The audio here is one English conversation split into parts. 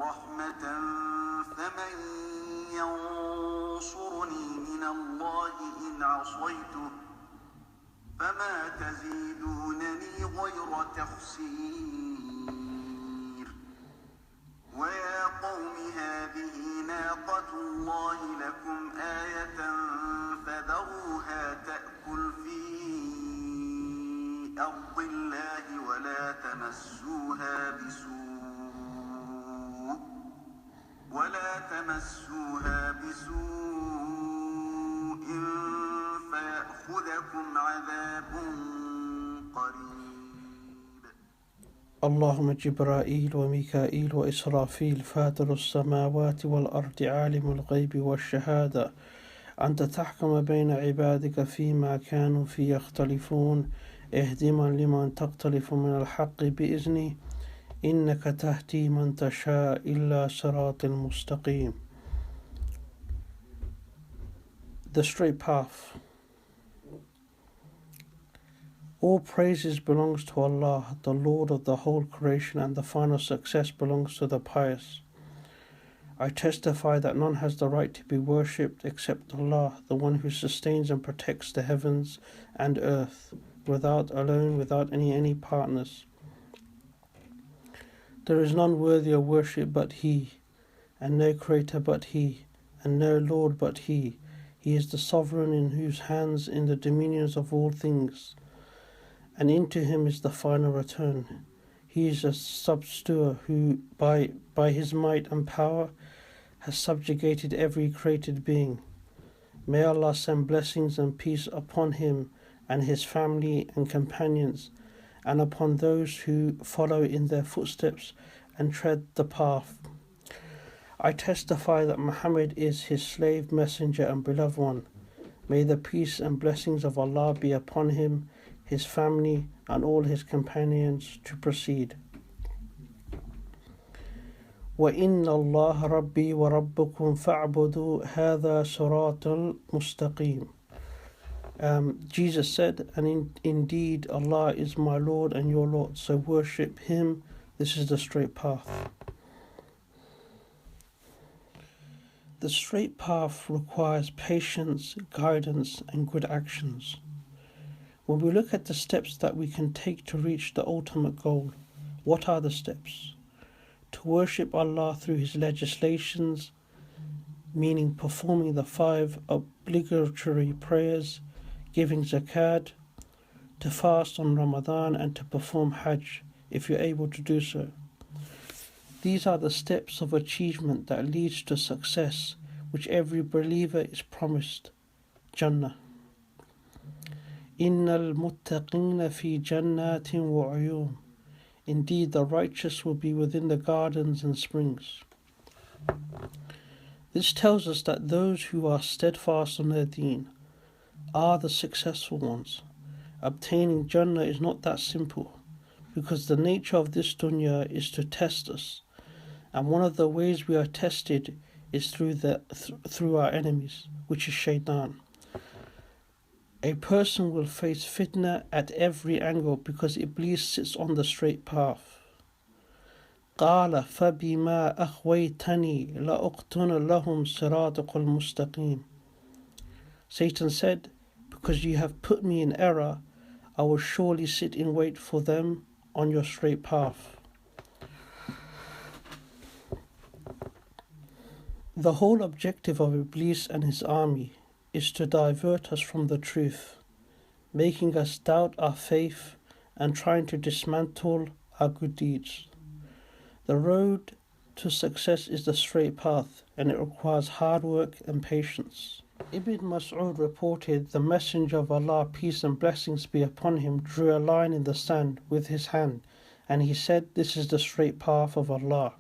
رحمة فمن ينصرني من الله إن عصيته فما تزيدونني غير تخسير ويا قوم هذه ناقة الله لكم آية فذروها تأكل في أرض الله ولا تمسوها بسوء فيأخذكم عذاب قريب. اللهم جبرائيل وميكائيل وإسرافيل فاطر السماوات والأرض عالم الغيب والشهادة أنت تحكم بين عبادك فيما كانوا فيه يختلفون اهدنا لمن تختلف من الحق بإذنه إنك تهدي من تشاء إلا صراط المستقيم. The straight path. All praises belongs to Allah, the Lord of the whole creation, and the final success belongs to the pious. I testify that none has the right to be worshipped except Allah, the one who sustains and protects the heavens and earth, without any partners. There is none worthy of worship but He, and no creator but He, and no Lord but He. He is the sovereign in whose hands in the dominions of all things, and into Him is the final return. He is a subduer who, by His might and power, has subjugated every created being. May Allah send blessings and peace upon him and his family and companions, and upon those who follow in their footsteps and tread the path. I testify that Muhammad is his slave, messenger and beloved one. May the peace and blessings of Allah be upon him, his family and all his companions. To proceed. وَإِنَّ اللَّهَ رَبِّي وَرَبُّكُمْ فَاعْبُدُوا هَذَا صِرَاطٌ مُسْتَقِيمٌ. Jesus said, and indeed Allah is my Lord and your Lord, so worship Him. This is the straight path. The straight path requires patience, guidance and good actions. When we look at the steps that we can take to reach the ultimate goal, what are the steps? To worship Allah through His legislations, meaning performing the 5 obligatory prayers, giving zakat, to fast on Ramadan and to perform Hajj if you're able to do so. These are the steps of achievement that leads to success, which every believer is promised, Jannah. Innal muttaqina fi jannatin wa uyun. Indeed, the righteous will be within the gardens and springs. This tells us that those who are steadfast on their deen are the successful ones. Obtaining Jannah is not that simple, because the nature of this dunya is to test us, and one of the ways we are tested is through our enemies, which is shaitan. A person will face fitna at every angle because Iblis sits on the straight path. قَالَ فَبِمَا أَخْوَيْتَنِي لَأُقْتُنَ لَهُمْ صِرَاطَكَ الْمُسْتَقِيمِ. Satan said, because you have put me in error, I will surely sit in wait for them on your straight path. The whole objective of Iblis and his army is to divert us from the truth, making us doubt our faith and trying to dismantle our good deeds. The road to success is the straight path, and it requires hard work and patience. Ibn Mas'ud reported, the Messenger of Allah, peace and blessings be upon him, drew a line in the sand with his hand, and he said, this is the straight path of Allah.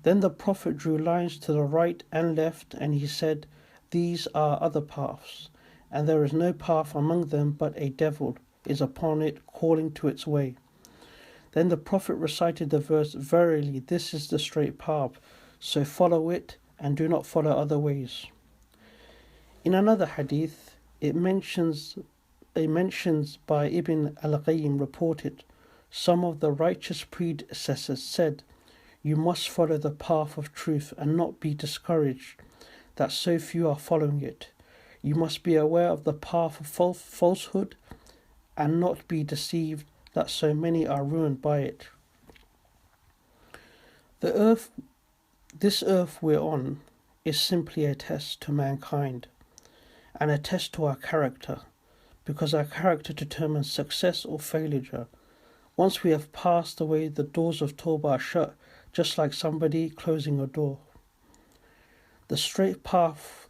Then the Prophet drew lines to the right and left, and he said, these are other paths, and there is no path among them but a devil is upon it, calling to its way. Then the Prophet recited the verse, verily this is the straight path, so follow it and do not follow other ways. In another hadith, it mentions by Ibn al-Qayyim reported, some of the righteous predecessors said, You must follow the path of truth and not be discouraged that so few are following it. You must be aware of the path of falsehood and not be deceived that so many are ruined by it. This earth we're on is simply a test to mankind and a test to our character, because our character determines success or failure. Once we have passed away, the doors of Tawbah are shut, just like somebody closing a door. The straight path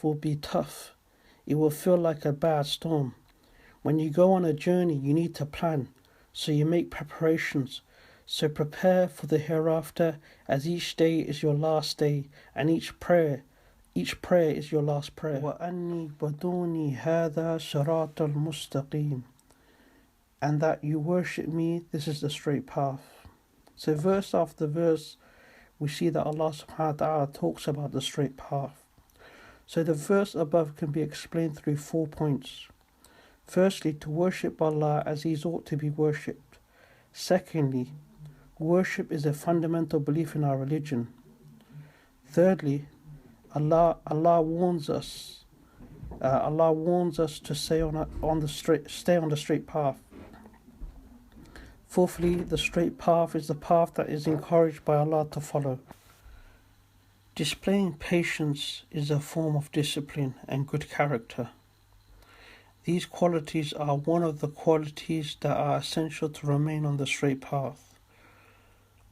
will be tough. It will feel like a bad storm. When you go on a journey, you need to plan, so you make preparations. So prepare for the hereafter, as each day is your last day, and each prayer is your last prayer. وَأَنِّي بَدُونِي هَذَا شَرَاطَ الْمُسْتَقِيمِ, and that you worship me, this is the straight path. So verse after verse, we see that Allah subhanahu wa ta'ala talks about the straight path. So the verse above can be explained through 4 points. Firstly, to worship Allah as He ought to be worshipped. Secondly, worship is a fundamental belief in our religion. Thirdly, Allah warns us to stay on the straight path. Fourthly, the straight path is the path that is encouraged by Allah to follow. Displaying patience is a form of discipline and good character. These qualities are one of the qualities that are essential to remain on the straight path.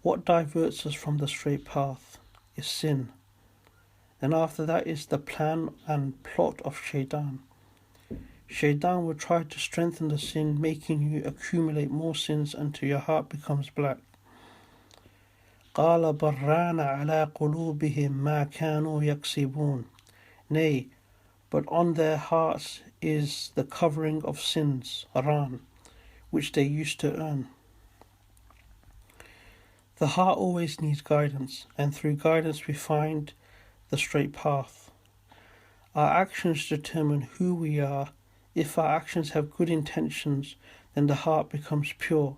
What diverts us from the straight path is sin. And after that is the plan and plot of Shaitan. Shaitan will try to strengthen the sin, making you accumulate more sins until your heart becomes black. قَالَ بَرَّانَ عَلَىٰ قُلُوبِهِمْ مَا كَانُوا يَكْسِبُونَ. Nay, but on their hearts is the covering of sins, Haran, which they used to earn. The heart always needs guidance, and through guidance we find the straight path. Our actions determine who we are. If our actions have good intentions, then the heart becomes pure.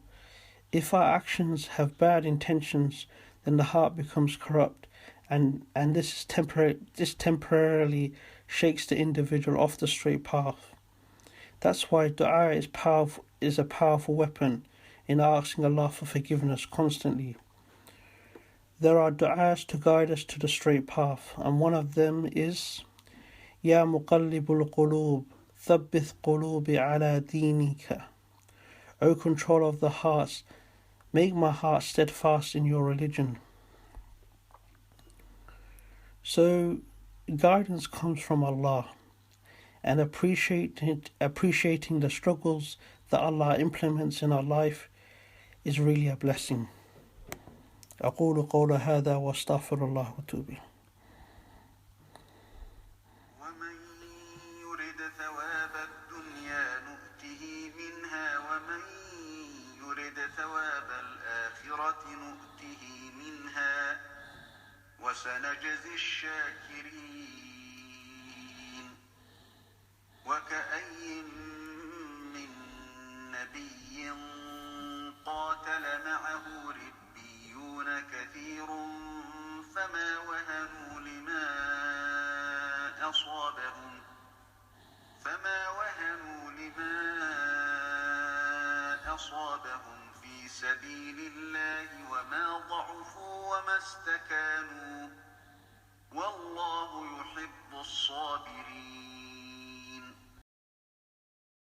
If our actions have bad intentions, then the heart becomes corrupt, and this temporarily shakes the individual off the straight path. That's why dua is a powerful weapon in asking Allah for forgiveness constantly. There are du'as to guide us to the straight path, and one of them is Ya muqallibul qulub, thabbith qulubi ala dinika. O control of the hearts, make my heart steadfast in your religion. So guidance comes from Allah, and appreciating the struggles that Allah implements in our life is really a blessing. أقول قول هذا واستغفر الله وأتوب إليه. ومن يرد ثواب الدنيا نؤته منها ومن يرد ثواب الآخرة نؤته منها وسنجزي الشاكرين. وكأي من نبي قاتل معه ربيون كثير فما وهنوا لما أصابهم في سبيل الله وما ضعفوا وما استكانوا والله يحب الصابرين.